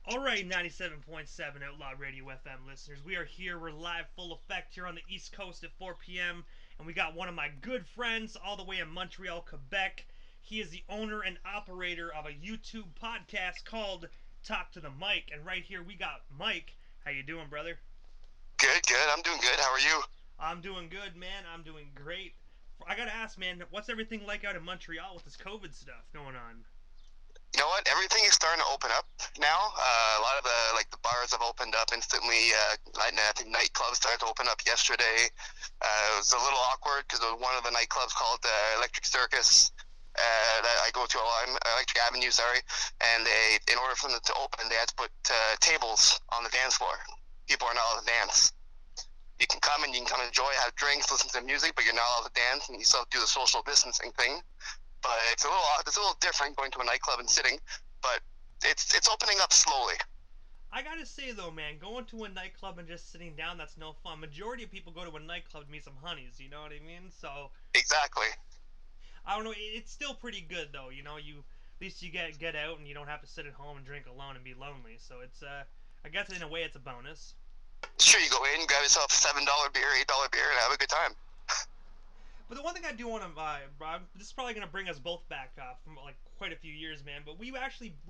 Alright, 97.7 Outlaw Radio FM listeners. We are here. We're live full effect here on the East Coast at 4 p.m. And we got one of my good friends all the way in Montreal, Quebec. He is the owner and operator of a YouTube podcast called Talk to the Mic. And right here we got Mike. How you doing, brother? Good, good. I'm doing good. How are you? I'm doing good, man. I'm doing great. I gotta ask, man, what's everything like out in Montreal with this COVID stuff going on? You know what? Everything is starting to open up now. A lot of the bars have opened up instantly. I think nightclubs started to open up yesterday. It was a little awkward because one of the nightclubs called Electric Circus that I go to a lot, Electric Avenue, sorry. And in order for them to open, they had to put tables on the dance floor. People are not allowed to dance. You can come and you can come enjoy, have drinks, listen to music, but you're not allowed to dance, and you still do the social distancing thing. But it's a little different going to a nightclub and sitting, but it's opening up slowly. I gotta say though, man, going to a nightclub and just sitting down, that's no fun. Majority of people go to a nightclub to meet some honeys, you know what I mean? So Exactly. I don't know. It's still pretty good though. You know, you at least you get out and you don't have to sit at home and drink alone and be lonely. So it's I guess in a way it's a bonus. Sure, you go in, grab yourself a $7 beer, $8 beer, and have a good time. But the one thing I do want to, this is probably gonna bring us both back from like quite a few years, man. But we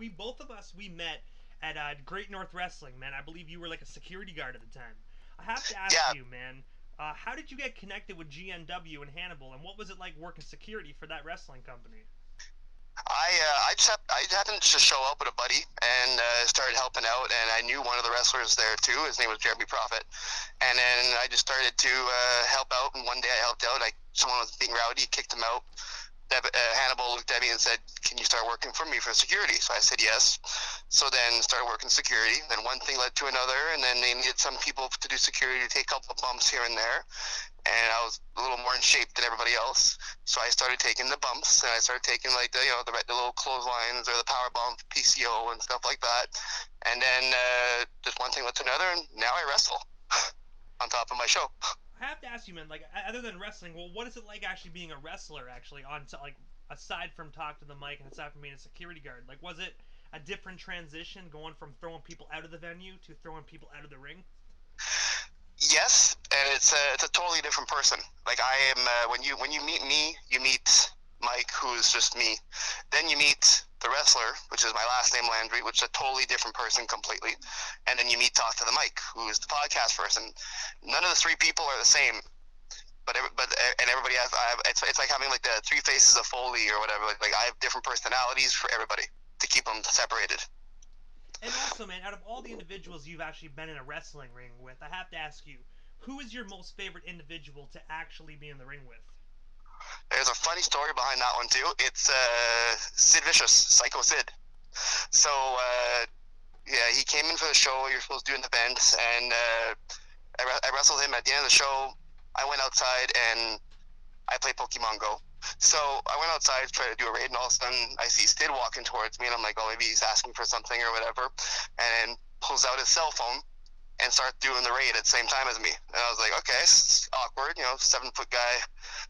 both of us, we met at Great North Wrestling, man. I believe you were like a security guard at the time. I have to ask Yeah, you, man, how did you get connected with GNW and Hannibal, and what was it like working security for that wrestling company? I just happened to show up with a buddy and started helping out, and I knew one of the wrestlers there too. His name was Jeremy Prophet, and then I just started to help out. And one day I helped out. Someone was being rowdy, kicked him out. Hannibal looked at me and said, "Can you start working for me for security?" So I said yes. So then started working security. Then one thing led to another, and then they needed some people to do security to take a couple of bumps here and there. And I was a little more in shape than everybody else, so I started taking the bumps, and I started taking like the little clotheslines or the power bomb PCO and stuff like that. And then just one thing led to another, and now I wrestle on top of my show. I have to ask you, man. Like, other than wrestling, well, what is it like actually being a wrestler? Actually, like aside from talk to the mic and aside from being a security guard, like, was it a different transition going from throwing people out of the venue to throwing people out of the ring? Yes, and it's a totally different person. Like I am when you meet me, you meet Mike, who's just me. Then you meet the wrestler, which is my last name Landry, which is a totally different person completely. And then you meet Talk to the Mike, who is the podcast person. None of the three people are the same, and everybody has. It's like having like the three faces of Foley or whatever. Like I have different personalities for everybody to keep them separated. And also, man, out of all the individuals you've actually been in a wrestling ring with, I have to ask you, who is your most favorite individual to actually be in the ring with? There's a funny story behind that one too. It's Sid Vicious, Psycho Sid. So yeah, he came in for the show. You're supposed to do an event, and I wrestled him at the end of the show. I went outside and I played Pokemon Go. So I went outside to try to do a raid, and all of a sudden I see Sid walking towards me, and I'm like, oh, maybe he's asking for something or whatever, and pulls out his cell phone and starts doing the raid at the same time as me. And I was like, okay, it's awkward, 7-foot guy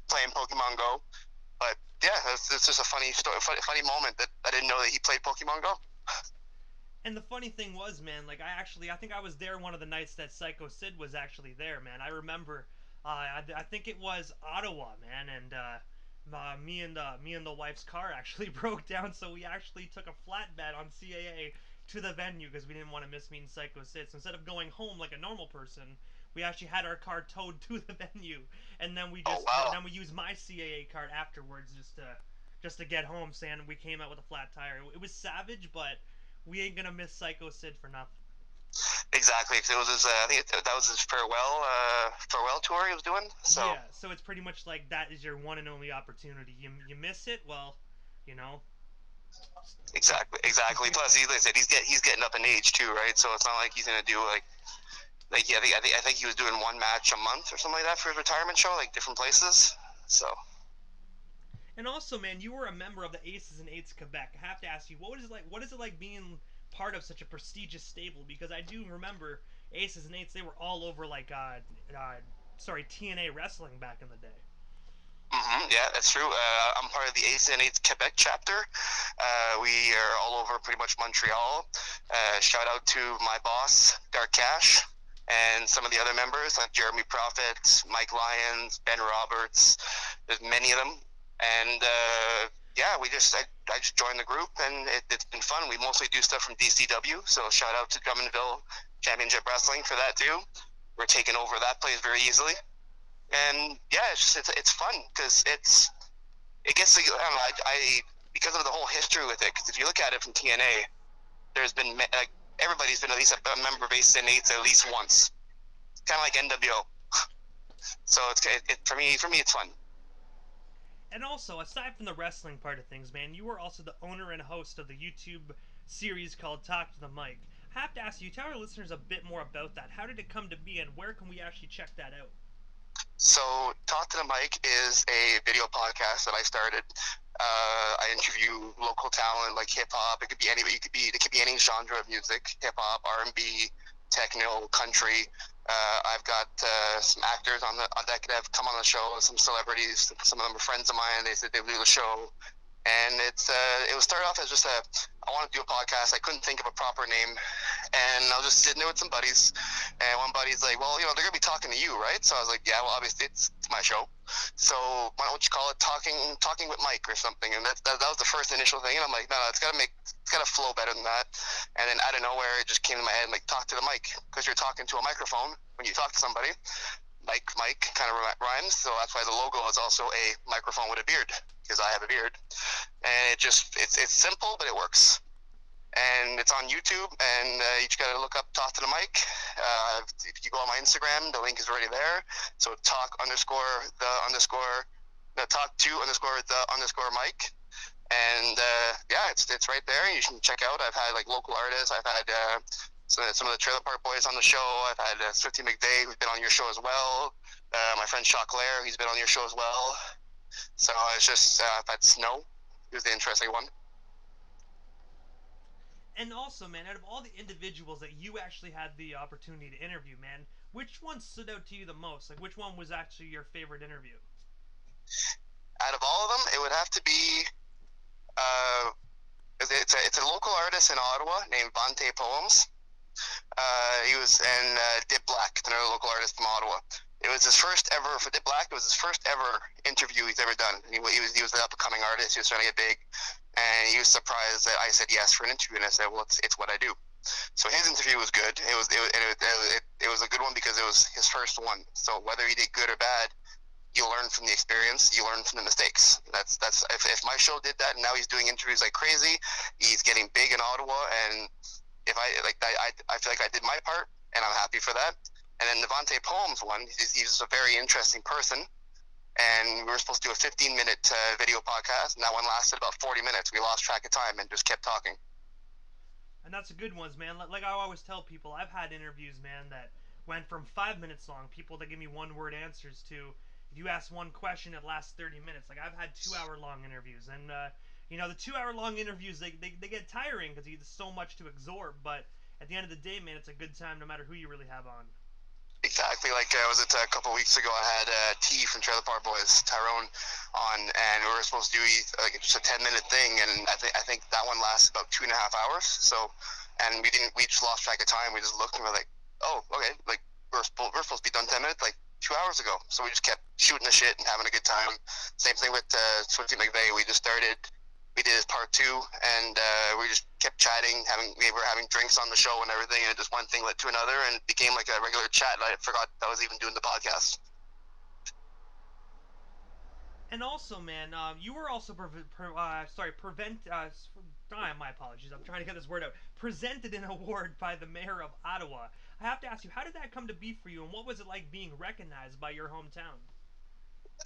playing Pokemon Go. But yeah, it's just a funny story, funny moment that I didn't know that he played Pokemon Go. And the funny thing was, man, like I think I was there one of the nights that Psycho Sid was actually there, man. I remember, I think it was Ottawa, man, and me and the wife's car actually broke down, so we actually took a flatbed on CAA to the venue because we didn't want to miss meeting Psycho Sid. So instead of going home like a normal person, we actually had our car towed to the venue, and Oh wow. then we used my CAA card afterwards just to get home, saying we came out with a flat tire. It was savage, but we ain't gonna miss Psycho Sid for nothing. Exactly. 'Cause it was his. I think that was his farewell tour he was doing. So Yeah, so it's pretty much like that is your one and only opportunity. You miss it, well, you know, exactly. Plus, like I said, he's getting up in age too, right? So it's not like he's gonna do like yeah. I think he was doing one match a month or something like that for his retirement show, like different places. So And also, man, you were a member of the Aces and Eights Quebec. I have to ask you, what is it like? What is it like being part of such a prestigious stable? Because I do remember Aces and Eights; they were all over like, sorry, TNA wrestling back in the day. Yeah, that's true. I'm part of the ACN8 Quebec chapter. We are all over pretty much Montreal. Shout out to my boss, Darkash, and some of the other members like Jeremy Prophet, Mike Lyons, Ben Roberts. There's many of them. And yeah, I just joined the group, and it's been fun. We mostly do stuff from DCW, so shout out to Drummondville Championship Wrestling for that too. We're taking over that place very easily. And yeah, it's fun because it gets to, I don't know, because of the whole history with it. Because if you look at it from TNA, there's been like everybody's been at least a member of ACN8 at least once. Kind of like NWO. So for me it's fun. And also, aside from the wrestling part of things, man, you are also the owner and host of the YouTube series called Talk to the Mic. I have to ask you, tell our listeners a bit more about that. How did it come to be, and where can we actually check that out? So Talk to the Mic is a video podcast that I started. I interview local talent like hip hop. It could be any genre of music: hip hop, R&B, techno, country. I've got some actors that could have come on the show, some celebrities. Some of them are friends of mine. They said they would do the show, and it was started off as just I want to do a podcast. I couldn't think of a proper name, and I was just sitting there with some buddies, and one buddy's like, well, they're gonna be talking to you, right? So I was like, yeah, well, obviously it's my show, so why don't you call it talking with Mike or something? And that was the first initial thing, and I'm like, no, it's gotta flow better than that. And then out of nowhere, it just came to my head, like, talk to the mic, because you're talking to a microphone when you talk to somebody. Mike kind of rhymes, so that's why the logo is also a microphone with a beard, because I have a beard. And it's simple, but it works. And it's on YouTube, and you just gotta look up Talk to the Mic. If you go on my Instagram, the link is already there. So talk underscore the underscore no, talk to underscore the underscore mic. And yeah, it's right there. You can check out. I've had like local artists. I've had some of the Trailer Park Boys on the show. I've had Swifty McVeigh, who's been on your show as well. My friend Shaw Claire, he's been on your show as well. So it's just I've had Snow, who's the interesting one. And also, man, out of all the individuals that you actually had the opportunity to interview, man, which one stood out to you the most? Like, which one was actually your favorite interview? Out of all of them, it would have to be uh, it's a local artist in Ottawa named Vante Poems. He was and Dip Black, another local artist from Ottawa. It was his first ever for Dip Black. It was his first ever interview he's ever done. He was an up and coming artist. He was trying to get big, and he was surprised that I said yes for an interview. And I said, well, it's what I do. So his interview was good. It was a good one because it was his first one. So whether he did good or bad, you learn from the experience. You learn from the mistakes. That's if my show did that, and now he's doing interviews like crazy. He's getting big in Ottawa, and if I feel like I did my part, and I'm happy for that. And then the Devontae Poems one, he's a very interesting person, and we were supposed to do a 15-minute video podcast, and that one lasted about 40 minutes. We lost track of time and just kept talking. And that's a good ones, man. Like I always tell people, I've had interviews, man, that went from 5 minutes long. People that give me one-word answers to, if you ask one question, it lasts 30 minutes. Like I've had 2 hour long interviews, and the 2 hour long interviews they get tiring because there's so much to absorb. But at the end of the day, man, it's a good time no matter who you really have on. Exactly. Like was it a couple of weeks ago? I had T from Trailer Park Boys, Tyrone, on, and we were supposed to do like just a 10-minute thing, and I think that one lasted about 2.5 hours. So, and we just lost track of time. We just looked and we're like, oh, okay, like we're supposed to be done 10 minutes, like 2 hours ago. So we just kept shooting the shit and having a good time. Same thing with Swifty McVeigh. We did his part two, and we just kept chatting. We were having drinks on the show and everything, and just one thing led to another, and it became like a regular chat. And I forgot I was even doing the podcast. And also, man, you were also prevent. My apologies. I'm trying to get this word out. Presented an award by the mayor of Ottawa. I have to ask you, how did that come to be for you, and what was it like being recognized by your hometown?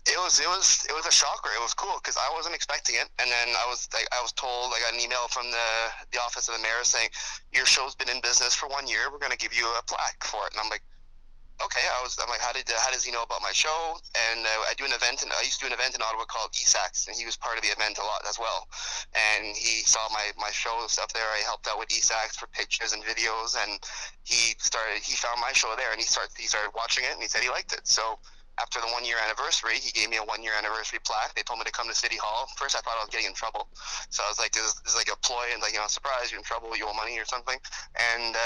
It was a shocker. It was cool because I wasn't expecting it, and then I was told, I got an email from the office of the mayor saying your show's been in business for 1 year. We're going to give you a plaque for it, and I'm like, okay. I'm like, how does he know about my show? And I used to do an event in Ottawa called ESAX, and he was part of the event a lot as well. And he saw my show stuff there. I helped out with ESAX for pictures and videos, and he found my show there, and he started watching it, and he said he liked it. So after the 1 year anniversary, he gave me a 1 year anniversary plaque. They told me to come to City Hall. First, I thought I was getting in trouble, so I was like, "This is like a ploy, and like, surprise, you're in trouble, you owe money or something." And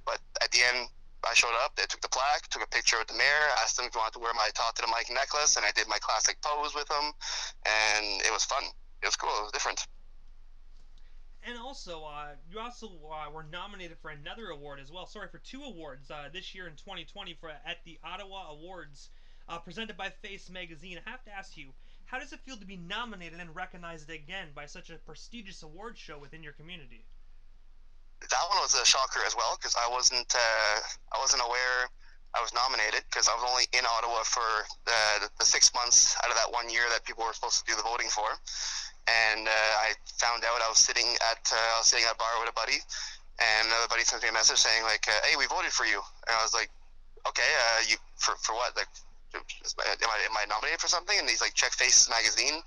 but at the end, I showed up. They took the plaque, took a picture with the mayor, asked them if he wanted to wear my Talk to the Mic necklace, and I did my classic pose with them, and it was fun. It was cool. It was different. And also, you also were nominated for another award as well. Sorry, for two awards this year in 2020 for at the Ottawa Awards, presented by Face Magazine. I have to ask you, how does it feel to be nominated and recognized again by such a prestigious award show within your community? That one was a shocker as well because I wasn't aware I was nominated because I was only in Ottawa for the 6 months out of that 1 year that people were supposed to do the voting for, and I found out I was sitting at a bar with a buddy, and another buddy sent me a message saying like, "Hey, we voted for you," and I was like, "Okay, you for what? Like, am I nominated for something?" And he's like, "Check Faces Magazine,"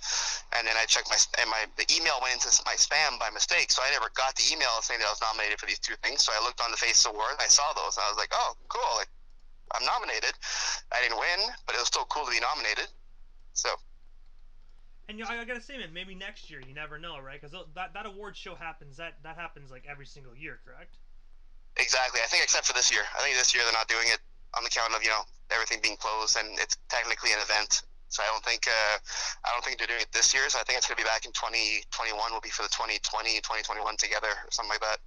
and then I checked the email went into my spam by mistake, so I never got the email saying that I was nominated for these two things. So I looked on the Faces Award and I saw those, and I was like, "Oh, cool! Like, I'm nominated. I didn't win, but it was still cool to be nominated." So And I gotta say, man, maybe next year, you never know, right? Because that award show happens that happens like every single year, correct? exactly, I think except for this year. I think this year they're not doing it on the count of everything being closed, and it's technically an event. So I don't think they're doing it this year. So I think it's going to be back in 2021. Will be for the 2020 2021 together or something like that.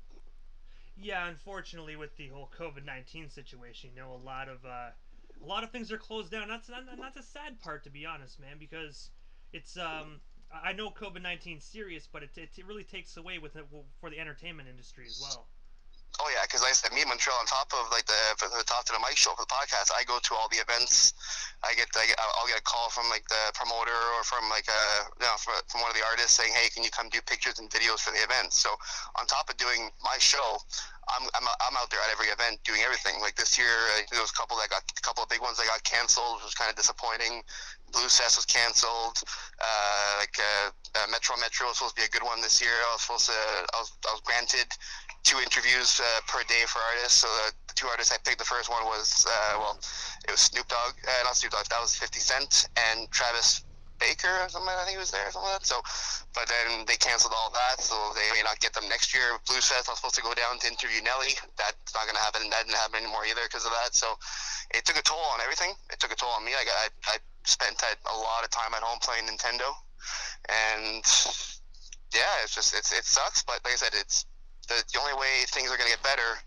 Yeah, unfortunately, with the whole COVID-19 situation, a lot of things are closed down. That's a sad part, to be honest, man, because it's I know COVID-19 is serious, but it really takes away with it for the entertainment industry as well. Oh yeah, because like I said, me and Montreal, on top of like the Talk to the Mic show for the podcast, I go to all the events. I'll get a call from like the promoter or from like from one of the artists saying, "Hey, can you come do pictures and videos for the event?" So on top of doing my show, I'm out there at every event doing everything. Like this year, there was a couple of big ones that got canceled, which was kind of disappointing. Blues Fest was canceled. Metro was supposed to be a good one this year. I was granted two interviews per day for artists. So the two artists I picked, the first one was it was Snoop Dogg, not Snoop Dogg, that was 50 Cent, and Travis Baker or something. I think he was there or something like that. So, but then they canceled all that, so they may not get them next year. Blues Fest, I was supposed to go down to interview Nelly. That's not gonna happen. That didn't happen anymore either because of that. So, it took a toll on everything. It took a toll on me. I spent a lot of time at home playing Nintendo, and yeah, it sucks. But like I said, it's the only way things are gonna get better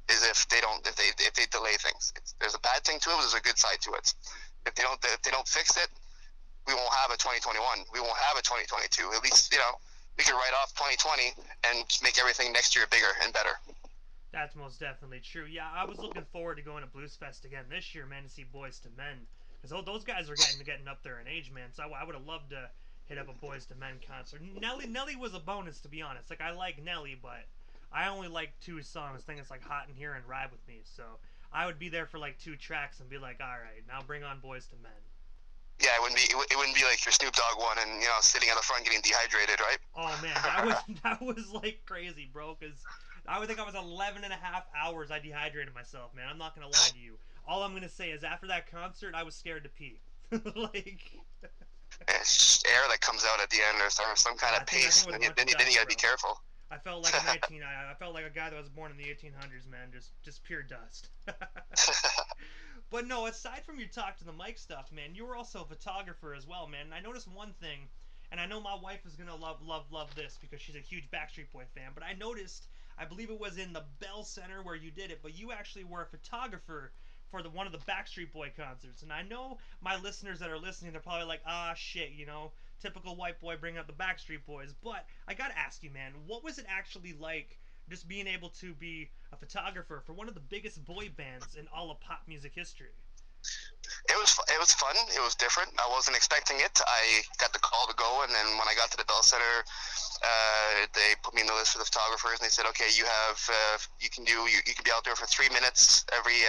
is if they delay things. There's a bad thing to it, but there's a good side to it. If they don't fix it, we won't have a 2021. We won't have a 2022. At least we can write off 2020 and just make everything next year bigger and better. That's most definitely true. Yeah, I was looking forward to going to Blues Fest again this year, man, to see Boys to Men, because those guys are getting up there in age, man. So I would have loved to hit up a Boys to Men concert. Nelly was a bonus, to be honest. Like, I like Nelly, but I only like two songs. I think it's like Hot in Here and Ride with Me. So I would be there for like two tracks and be like, all right, now bring on Boys to Men. Yeah, it wouldn't be like your Snoop Dogg one and sitting at the front getting dehydrated, right? Oh man, that was like crazy, bro. Because I would think I was 11 and a half hours. I dehydrated myself, man. I'm not gonna lie to you. All I'm gonna say is after that concert, I was scared to pee. Like, It's just air that comes out at the end or some kind of I think paste, it was and a bunch of then you dust, gotta be bro. careful. I felt like a 19. I felt like a guy that was born in the 1800s, man. Just pure dust. But no, aside from your talk to the mic stuff, man, you were also a photographer as well, man. And I noticed one thing, and I know my wife is gonna love this because she's a huge Backstreet Boy fan. But I noticed, I believe it was in the Bell Center where you did it, but you actually were a photographer for the one of the Backstreet Boy concerts. And I know my listeners that are listening, they're probably like, ah, shit, typical white boy bringing up the Backstreet Boys. But I gotta ask you, man, what was it actually like just being able to be a photographer for one of the biggest boy bands in all of pop music history? It was fun. It was different. I wasn't expecting it. I got the call to go, and then when I got to the Bell Center, they put me in the list for the photographers, and they said, "Okay, you can be out there for 3 minutes every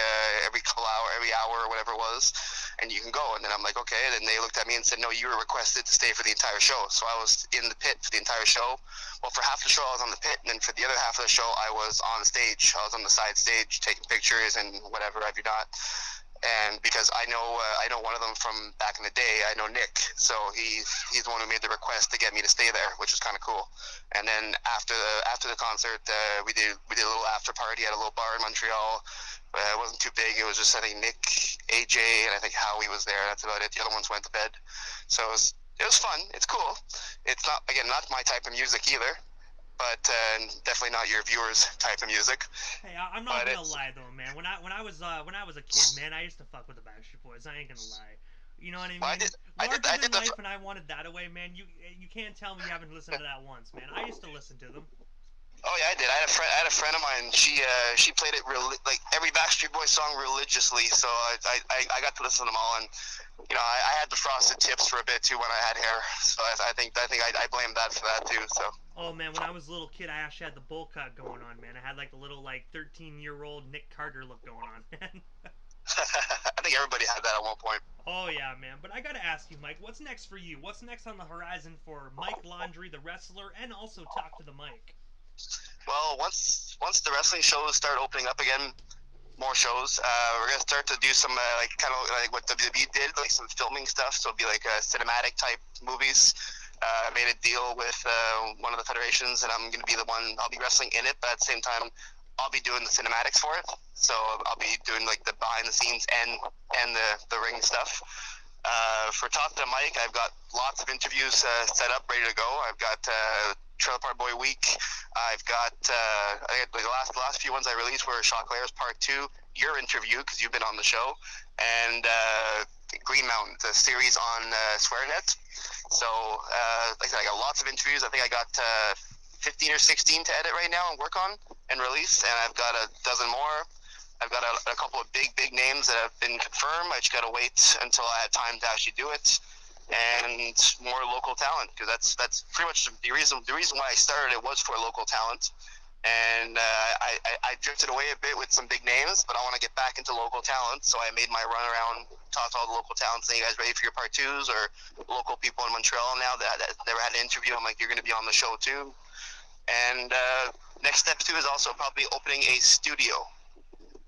couple hour, every hour, or whatever it was, and you can go." And then I'm like, "Okay." And then they looked at me and said, "No, you were requested to stay for the entire show." So I was in the pit for the entire show. Well, for half the show, I was on the pit, and then for the other half of the show, I was on stage. I was on the side stage taking pictures and whatever have you not. and because I know one of them from back in the day. I know Nick, so he's the one who made the request to get me to stay there, which was kind of cool. And then after the concert, we did a little after party at a little bar in Montreal. It wasn't too big. It was just, I think, Nick, AJ, and I think Howie was there. That's about it. The other ones went to bed. So it was fun. It's cool. It's not, again, not my type of music either, but definitely not your viewers' type of music. Hey, I'm not But gonna it's lie though, man. When I was a kid, man, I used to fuck with the Backstreet Boys. I ain't gonna lie. You know what I well, mean? I did Larger I than did the life, and I wanted that away, man. You can't tell me you haven't listened to that once, man. I used to listen to them. Oh yeah, I did. I had a friend of mine. She played it like every Backstreet Boys song religiously. So I got to listen to them all, and I had the frosted tips for a bit too when I had hair. So I blame that for that too. So Oh man, when I was a little kid, I actually had the bowl cut going on, man. I had like the little like 13-year-old Nick Carter look going on, man. I think everybody had that at one point. Oh yeah, man. But I gotta ask you, Mike, what's next for you? What's next on the horizon for Mike Laundry, the wrestler, and also Talk to the Mike? Well, once the wrestling shows start opening up again, more shows. We're gonna start to do some like kind of like what WWE did, like some filming stuff. So it'll be like cinematic type movies. I made a deal with one of the federations, and I'm gonna be the one. I'll be wrestling in it, but at the same time, I'll be doing the cinematics for it. So I'll be doing like the behind the scenes and the ring stuff. For Top of the Mic, I've got lots of interviews set up, ready to go. I've got Trailer Park Boy Week. I've got I got the last few ones I released were Shock Layers Part 2, your interview because you've been on the show, and Green Mountain, the series on SwearNet. So like I said, I got lots of interviews. I think I got 15 or 16 to edit right now and work on and release, and I've got a dozen more. I've got a couple of big names that have been confirmed. I just got to wait until I have time to actually do it, and more local talent because that's pretty much the reason. The reason why I started it was for local talent, and I drifted away a bit with some big names, but I want to get back into local talent. So I made my run around, talked to all the local talents, saying, "You guys ready for your part twos?" Or local people in Montreal now that never had an interview. I'm like, "You're going to be on the show too." And next step too is also probably opening a studio.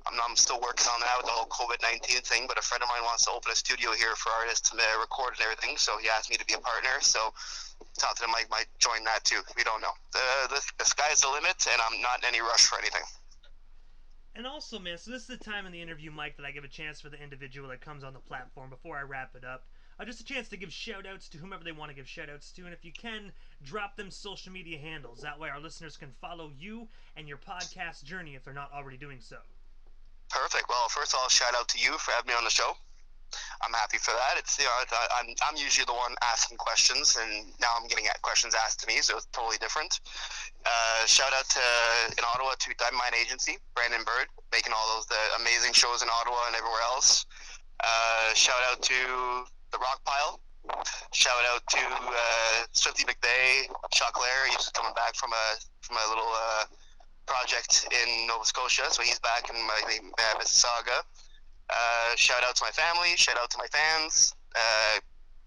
I'm still working on that with the whole COVID-19 thing, but a friend of mine wants to open a studio here for artists to record and everything, so he asked me to be a partner. So Talk to the Mike might join that too. We don't know. The sky's the limit, and I'm not in any rush for anything. And also, man, so this is the time in the interview, Mike, that I give a chance for the individual that comes on the platform before I wrap it up. Just a chance to give shout outs to whomever they want to give shout outs to. And if you can, drop them social media handles. That way our listeners can follow you and your podcast journey if they're not already doing so. Perfect. Well, first of all, shout out to you for having me on the show. I'm happy for that. It's I'm usually the one asking questions, and now I'm getting questions asked to me, so it's totally different. Shout out to in Ottawa to Diamond Mine Agency, Brandon Bird, making all those the amazing shows in Ottawa and everywhere else. Shout out to the Rock Pile. Shout out to Swifty McVeigh, Chuck Lair. He's just coming back from a little project in Nova Scotia, so he's back in my Mississauga. Shout out to my family. Shout out to my fans.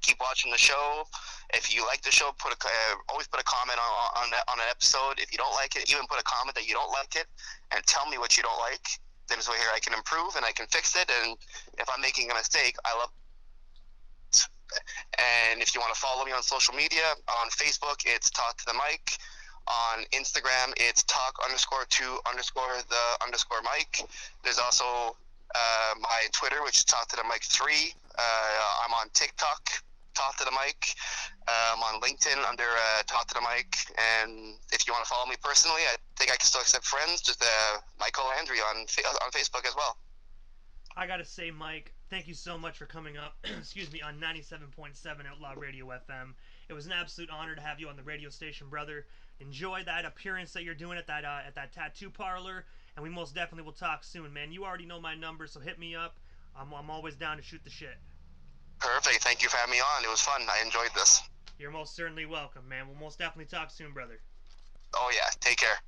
Keep watching the show. If you like the show, always put a comment on an episode. If you don't like it, even put a comment that you don't like it, and tell me what you don't like. Then this way here I can improve and I can fix it. And if I'm making a mistake, I love it. And if you want to follow me on social media, on Facebook, it's Talk to the Mic. On Instagram, it's talk_to_the_Mike. There's also my Twitter, which is Talk to the Mic 3. I'm on TikTok, Talk to the Mic. I'm on LinkedIn under Talk to the Mic. And if you want to follow me personally, I think I can still accept friends. Just Michael Landry on Facebook as well. I gotta say, Mike, thank you so much for coming up. Excuse me, on 97.7 Outlaw Radio FM. It was an absolute honor to have you on the radio station, brother. Enjoy that appearance that you're doing at that tattoo parlor, and we most definitely will talk soon, man. You already know my number, so hit me up. I'm always down to shoot the shit. Perfect. Thank you for having me on. It was fun. I enjoyed this. You're most certainly welcome, man. We'll most definitely talk soon, brother. Oh yeah. Take care.